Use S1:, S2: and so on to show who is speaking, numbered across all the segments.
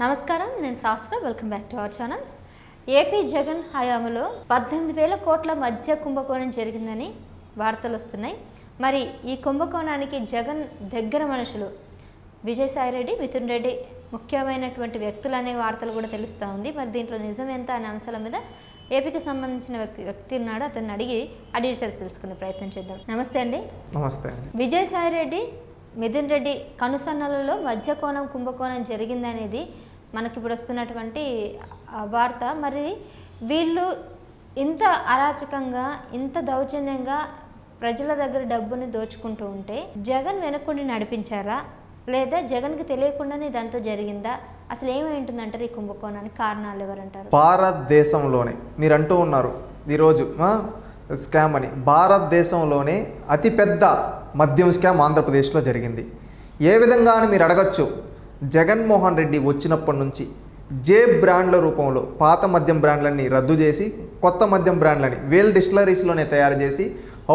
S1: నమస్కారం, నేను శాస్త్ర. Welcome back to our channel. AP Jagan హయాంలో 18,000 కోట్ల మధ్య కుంభకోణం జరిగిందని వార్తలు వస్తున్నాయి. మరి ఈ కుంభకోణానికి జగన్ దగ్గర మనుషులు విజయసాయిరెడ్డి, మిథున్ రెడ్డి ముఖ్యమైనటువంటి వ్యక్తులు అనే వార్తలు కూడా తెలుస్తూ ఉంది. మరి దీంట్లో నిజం ఎంత అనే అంశాల మీద ఏపీకి సంబంధించిన వ్యక్తి ఉన్నాడు, అతన్ని అడిగి ఆ డీటెయిల్స్ తెలుసుకునే ప్రయత్నం చేద్దాం. నమస్తే అండి.
S2: నమస్తే.
S1: విజయసాయిరెడ్డి, మిథున్ రెడ్డి కనుసన్నలలో మధ్య కోణం కుంభకోణం జరిగిందనేది మనకి ఇప్పుడు వస్తున్నటువంటి వార్త. మరి వీళ్ళు ఇంత అరాచకంగా, ఇంత దౌర్జన్యంగా ప్రజల దగ్గర డబ్బుని దోచుకుంటూ ఉంటే జగన్ వెనక్కుండి నడిపించారా, లేదా జగన్కి తెలియకుండానే ఇదంతా జరిగిందా? అసలు ఏమై ఉంటుందంటారు ఈ కుంభకోణానికి? కారణాలు ఎవరంటారు?
S2: భారతదేశంలోనే మీరు అంటూ ఉన్నారు ఈరోజు స్కామ్ అని. భారతదేశంలోనే అతిపెద్ద మద్యం స్కామ్ ఆంధ్రప్రదేశ్లో జరిగింది. ఏ విధంగా అని మీరు అడగచ్చు. జగన్మోహన్ రెడ్డి వచ్చినప్పటి నుంచి జే బ్రాండ్ల రూపంలో పాత మద్యం బ్రాండ్లన్నీ రద్దు చేసి కొత్త మద్యం బ్రాండ్లని వేల్ డిస్టిలరీస్లోనే తయారు చేసి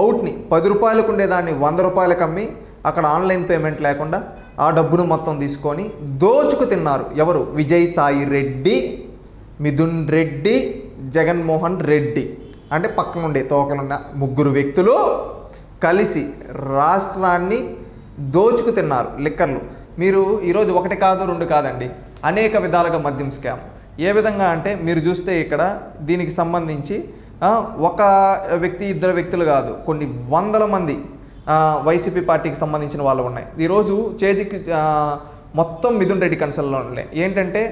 S2: అవుట్ని 10 రూపాయలకు ఉండేదాన్ని 100 రూపాయలకు అమ్మి అక్కడ ఆన్లైన్ పేమెంట్ లేకుండా ఆ డబ్బును మొత్తం తీసుకొని దోచుకు తిన్నారు. ఎవరు? విజయసాయి రెడ్డి, మిథున్ రెడ్డి, జగన్మోహన్ రెడ్డి. అంటే పక్కన ఉండే తోకలున్న ముగ్గురు వ్యక్తులు కలిసి రాష్ట్రాన్ని దోచుకు తిన్నారు. లిక్కర్లు మీరు ఈరోజు 1 కాదు 2 కాదండి, అనేక విధాలుగా మద్యం స్కామ్. ఏ విధంగా అంటే మీరు చూస్తే ఇక్కడ దీనికి సంబంధించి ఒక వ్యక్తి, 2 వ్యక్తులు కాదు, కొన్ని వందల మంది వైసీపీ పార్టీకి సంబంధించిన వాళ్ళు ఉన్నాయి. ఈరోజు చేజికి మొత్తం మిథున్ రెడ్డి కన్సల్లో ఉన్నాయి. ఏంటంటే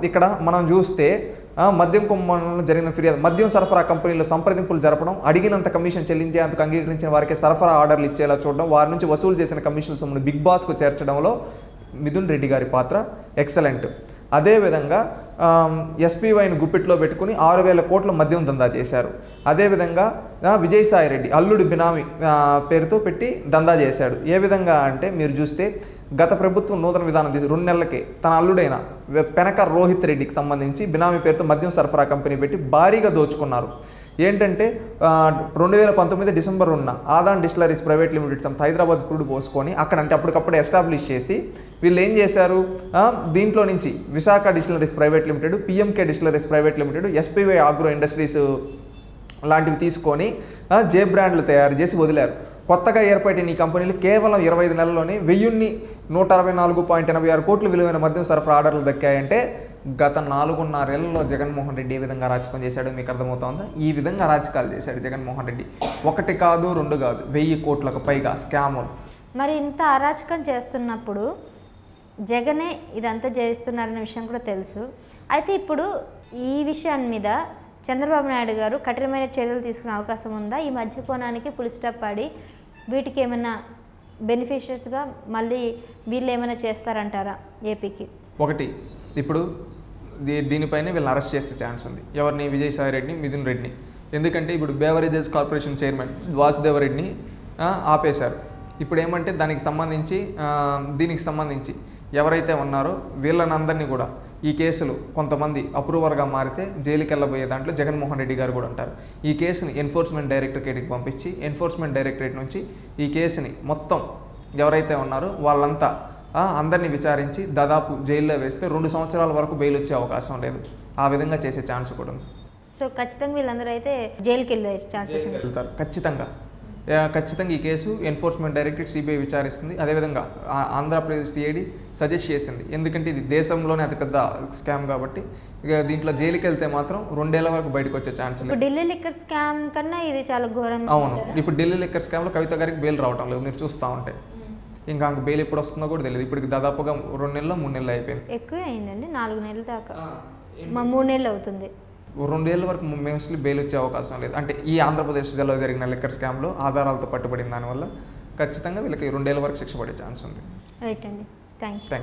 S2: ఇక్కడ మనం చూస్తే మద్యం కుంభంలో జరిగిన ఫిర్యాదు, మద్యం సరఫరా కంపెనీలో సంప్రదింపులు జరపడం, అడిగినంత కమిషన్ చెల్లించేందుకు అంగీకరించిన వారికి సరఫరా ఆర్డర్లు ఇచ్చేలా చూడడం, వారి నుంచి వసూలు చేసిన కమిషన్ సొమ్మును బిగ్ బాస్కు చేర్చడంలో మిథున్ రెడ్డి గారి పాత్ర ఎక్సలెంట్. అదేవిధంగా ఎస్పీవైని గుప్పిట్లో పెట్టుకుని 6,000 కోట్ల మద్యం దందా చేశారు. అదేవిధంగా విజయసాయి రెడ్డి అల్లుడి బినామీ పేరుతో పెట్టి దందా చేశాడు. ఏ విధంగా అంటే మీరు చూస్తే గత ప్రభుత్వం నూతన విధానం తీసి 2 నెలలకే తన అల్లుడైన పెనక రోహిత్ రెడ్డికి సంబంధించి బినామీ పేరుతో మద్యం సరఫరా కంపెనీ పెట్టి భారీగా దోచుకున్నారు. ఏంటంటే 2019 December 1 Aadan distilleries private limited సంస్థ హైదరాబాద్ క్రూడ్ పోసుకొని అక్కడ అంటే అప్పటికప్పుడు ఎస్టాబ్లిష్ చేసి వీళ్ళు ఏం చేశారు, దీంట్లో నుంచి Visakha distilleries private limited, PMK distilleries private limited, SPY agro industries లాంటివి తీసుకొని జే బ్రాండ్లు తయారు చేసి వదిలారు. కొత్తగా ఏర్పడిన ఈ కంపెనీలు కేవలం 25 నెలల్లోనే 1,164.86 కోట్లు విలువైన మద్యం సరఫరా ఆర్డర్లు దక్కాయంటే గత 4.5 ఏళ్లలో జగన్మోహన్ రెడ్డి ఏ విధంగా అరాచకం చేశాడో మీకు అర్థమవుతుందా? ఈ విధంగా అరాచకాలు చేశాడు జగన్మోహన్ రెడ్డి. 1 కాదు 2 కాదు, 1000 కోట్లకు పైగా స్కాములు.
S1: మరి ఇంత అరాచకం చేస్తున్నప్పుడు జగనే ఇదంతా చేస్తున్నారనే విషయం కూడా తెలుసు. అయితే ఇప్పుడు ఈ విషయాన్ని మీద చంద్రబాబు నాయుడు గారు కఠినమైన చర్యలు తీసుకునే అవకాశం ఉందా? ఈ మధ్య కోణానికి ఫుల్ స్టాప్ పడి వీటికి ఏమైనా బెనిఫిషియర్స్గా మళ్ళీ వీళ్ళు ఏమైనా చేస్తారంటారా ఏపీకి?
S2: ఒకటి, ఇప్పుడు దీనిపైన వీళ్ళని అరెస్ట్ చేసే ఛాన్స్ ఉంది. ఎవరిని? విజయసాయి రెడ్డిని, మిథున్ రెడ్డిని. ఎందుకంటే ఇప్పుడు బేవరేజెస్ కార్పొరేషన్ చైర్మన్ వాసుదేవరెడ్డిని ఆపేశారు. ఇప్పుడు ఏమంటే దీనికి సంబంధించి ఎవరైతే ఉన్నారో వీళ్ళనందరినీ కూడా ఈ కేసులు కొంతమంది అప్రూవర్గా మారితే జైలుకి వెళ్ళబోయే దాంట్లో జగన్మోహన్ రెడ్డి గారు కూడా ఉంటారు. ఈ కేసుని ఎన్ఫోర్స్మెంట్ డైరెక్టరేట్కి పంపించి ఎన్ఫోర్స్మెంట్ డైరెక్టరేట్ నుంచి ఈ కేసుని మొత్తం ఎవరైతే ఉన్నారో వాళ్ళంతా అందరినీ విచారించి దాదాపు జైల్లో వేస్తే 2 సంవత్సరాల వరకు బెయిల్ వచ్చే అవకాశం లేదు. ఆ విధంగా చేసే ఛాన్స్ కూడా ఉంది.
S1: సో ఖచ్చితంగా వీళ్ళందరూ అయితే జైలుకి వెళ్ళే ఛాన్సెస్
S2: వెళ్తారు ఖచ్చితంగా. ఈ కేసు ఎన్ఫోర్స్మెంట్ డైరెక్టరేట్ సిబిఐ విచారిస్తుంది. అదేవిధంగా ఆంధ్రప్రదేశ్ సిఐడి సజెస్ట్ చేసింది. ఎందుకంటే ఇది దేశంలోనే అతిపెద్ద స్కామ్ కాబట్టి ఇక దీంట్లో జైలుకి వెళ్తే మాత్రం 2 ఏళ్ల వరకు బయటకు వచ్చే ఛాన్స్ లేదు.
S1: ఢిల్లీ లిక్కర్ స్కామ్ కన్నా ఇది చాలా ఘోరం.
S2: అవును, ఇప్పుడు ఢిల్లీ లిక్కర్ స్కామ్లో కవిత గారికి బెయిల్ రావటం లేదు. మీరు చూస్తూ ఉంటే ఇంకా బెయిల్ ఎప్పుడు వస్తుందో కూడా తెలియదు. ఇప్పటికి దాదాపుగా 2 నెలలు 3 నెలలు అయిపోయింది.
S1: ఎక్కువ అయిందండి, 4 నెలల దాకా, 3 నెలలు అవుతుంది.
S2: 2 ఏళ్ళ వరకు మోస్ట్లీ బెయిల్ వచ్చే అవకాశం లేదు. అంటే ఈ ఆంధ్రప్రదేశ్లో జరిగిన లిక్కర్ స్కామ్లో ఆధారాలతో పట్టుబడిన దానివల్ల ఖచ్చితంగా వీళ్ళకి 2 ఏళ్ళ వరకు శిక్ష పడే ఛాన్స్ ఉంది.
S1: రైట్ అండి, థ్యాంక్ యూ.